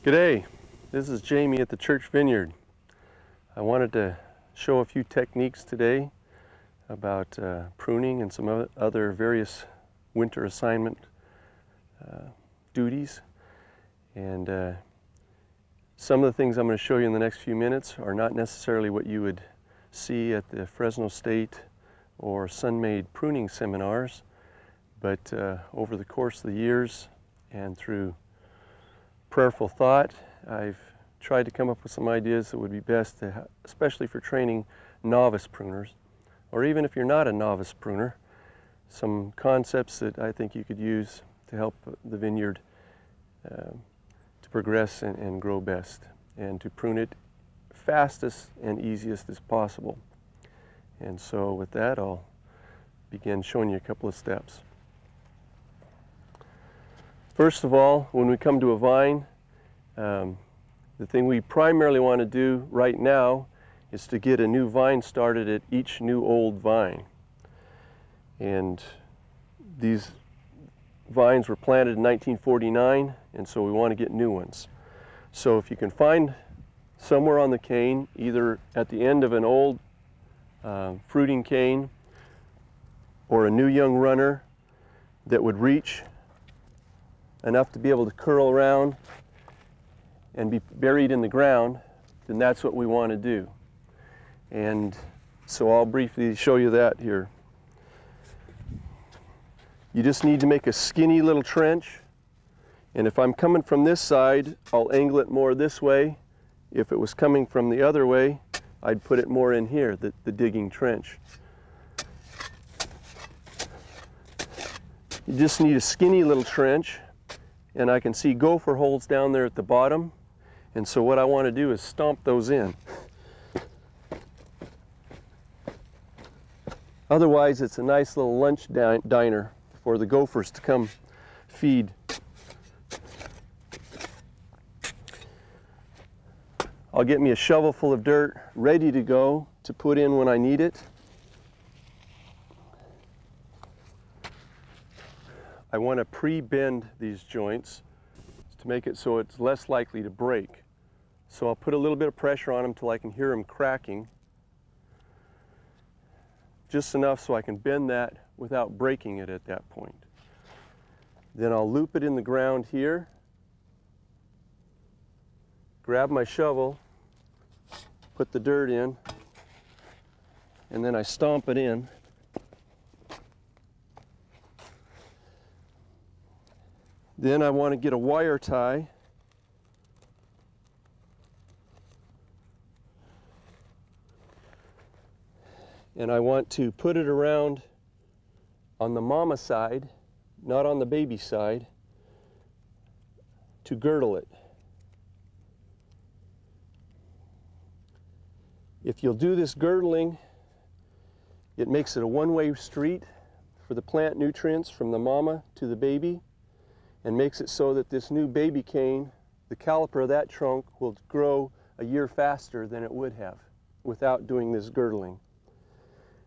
G'day, this is Jamie at the church Vineyard. I wanted to show a few techniques today about pruning and some other various winter assignment duties. And some of the things I'm going to show you in the next few minutes are not necessarily what you would see at the Fresno State or Sun-Made pruning seminars, but over the course of the years and through prayerful thought, I've tried to come up with some ideas that would be best, especially for training novice pruners, or even if you're not a novice pruner, some concepts that I think you could use to help the vineyard to progress and grow best, and to prune it fastest and easiest as possible. And so with that, I'll begin showing you a couple of steps. First of all, when we come to a vine, the thing we primarily want to do right now is to get a new vine started at each new old vine. And these vines were planted in 1949, and so we want to get new ones. So if you can find somewhere on the cane, either at the end of an old fruiting cane or a new young runner that would reach enough to be able to curl around and be buried in the ground, then that's what we want to do. And so I'll briefly show you that here. You just need to make a skinny little trench, and if I'm coming from this side, I'll angle it more this way. If it was coming from the other way, I'd put it more in here, the digging trench. You just need a skinny little trench, and I can see gopher holes down there at the bottom, and so what I want to do is stomp those in. Otherwise, it's a nice little lunch diner for the gophers to come feed. I'll get me a shovel full of dirt ready to go to put in when I need it. I want to pre-bend these joints to make it so it's less likely to break. So I'll put a little bit of pressure on them till I can hear them cracking. Just enough so I can bend that without breaking it at that point. Then I'll loop it in the ground here, grab my shovel, put the dirt in, and then I stomp it in. Then I want to get a wire tie and I want to put it around on the mama side, not on the baby side, to girdle it. If you'll do this girdling, it makes it a one-way street for the plant nutrients from the mama to the baby, and makes it so that this new baby cane, the caliper of that trunk, will grow a year faster than it would have without doing this girdling.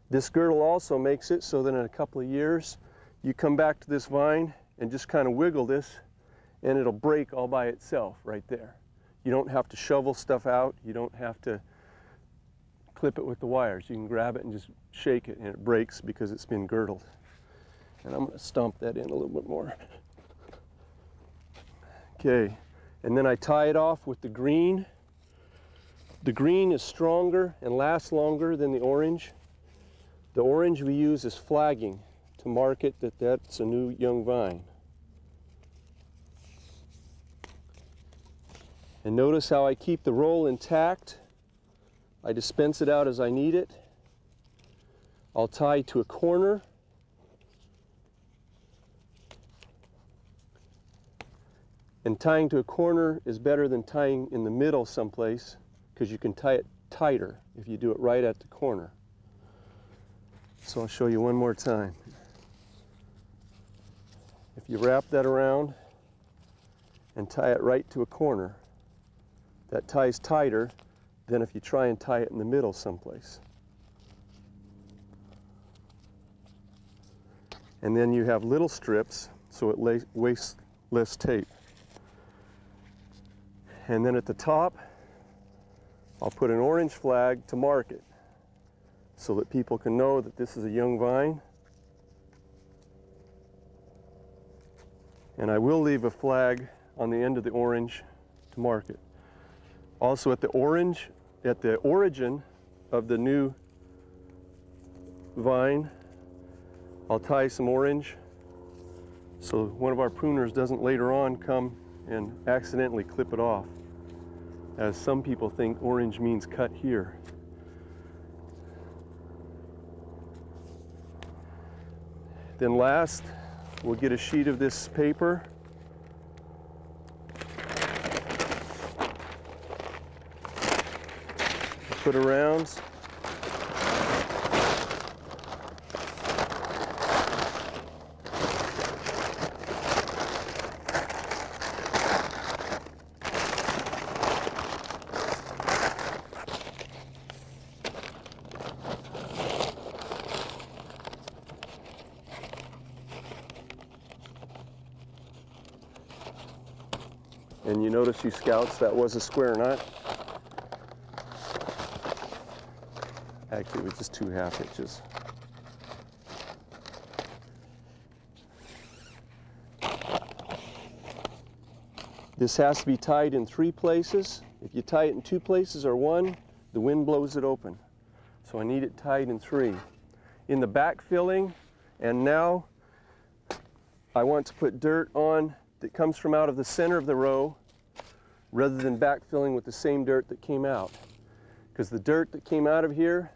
This girdle also makes it so that in a couple of years, you come back to this vine and just kind of wiggle this, and it'll break all by itself right there. You don't have to shovel stuff out. You don't have to clip it with the wires. You can grab it and just shake it, and it breaks because it's been girdled. And I'm going to stomp that in a little bit more. Okay, and then I tie it off with the green. The green is stronger and lasts longer than the orange. The orange we use as flagging to mark it that that's a new young vine. And notice how I keep the roll intact. I dispense it out as I need it. I'll tie to a corner. And tying to a corner is better than tying in the middle someplace, because you can tie it tighter if you do it right at the corner. So I'll show you one more time. If you wrap that around and tie it right to a corner, that ties tighter than if you try and tie it in the middle someplace. And then you have little strips so it wastes less tape. And then at the top, I'll put an orange flag to mark it so that people can know that this is a young vine. And I will leave a flag on the end of the orange to mark it. Also at the origin of the new vine, I'll tie some orange so one of our pruners doesn't later on come and accidentally clip it off, as some people think orange means cut here. Then last, we'll get a sheet of this paper. Put around. And you notice, you scouts, that was a square nut. Actually, it was just 2 1/2 inches. This has to be tied in 3 places. If you tie it in 2 places or 1, the wind blows it open. So I need it tied in 3. In the back filling, and now I want to put dirt on that comes from out of the center of the row rather than backfilling with the same dirt that came out. Because the dirt that came out of here,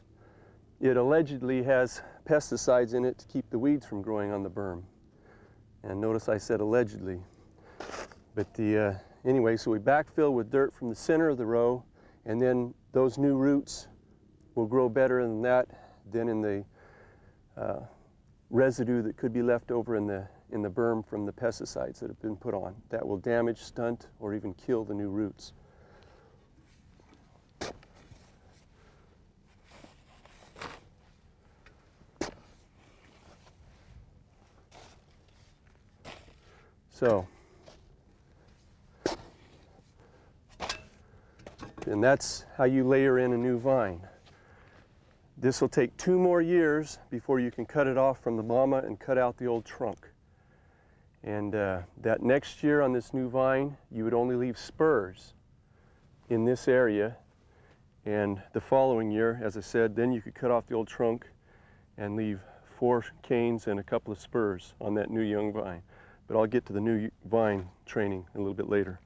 it allegedly has pesticides in it to keep the weeds from growing on the berm. And notice I said allegedly. But anyway, so we backfill with dirt from the center of the row, and then those new roots will grow better than that than in the residue that could be left over in the berm from the pesticides that have been put on. That will damage, stunt, or even kill the new roots. So, and that's how you layer in a new vine. This will take 2 more years before you can cut it off from the mama and cut out the old trunk. And that next year on this new vine, you would only leave spurs in this area. And the following year, as I said, then you could cut off the old trunk and leave 4 canes and a couple of spurs on that new young vine. But I'll get to the new vine training a little bit later.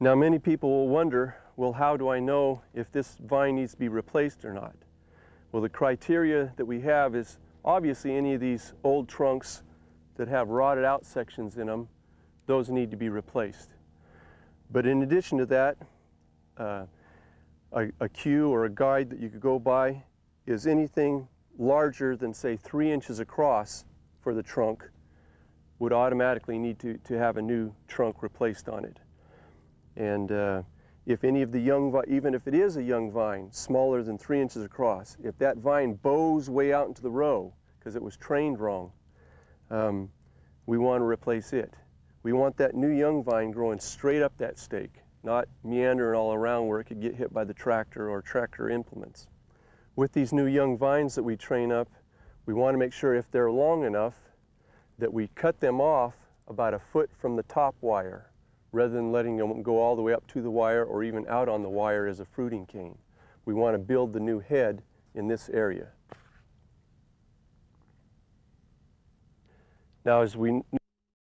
Now, many people will wonder, well, how do I know if this vine needs to be replaced or not? Well, the criteria that we have is obviously any of these old trunks that have rotted out sections in them, those need to be replaced. But in addition to that, a cue or a guide that you could go by is anything larger than, say, 3 inches across for the trunk would automatically need to have a new trunk replaced on it. And if any of the young, even if it is a young vine, smaller than 3 inches across, if that vine bows way out into the row because it was trained wrong, we want to replace it. We want that new young vine growing straight up that stake, not meandering all around where it could get hit by the tractor or tractor implements. With these new young vines that we train up, we want to make sure if they're long enough that we cut them off about 1 foot from the top wire, rather than letting them go all the way up to the wire or even out on the wire as a fruiting cane. We want to build the new head in this area. Now, as we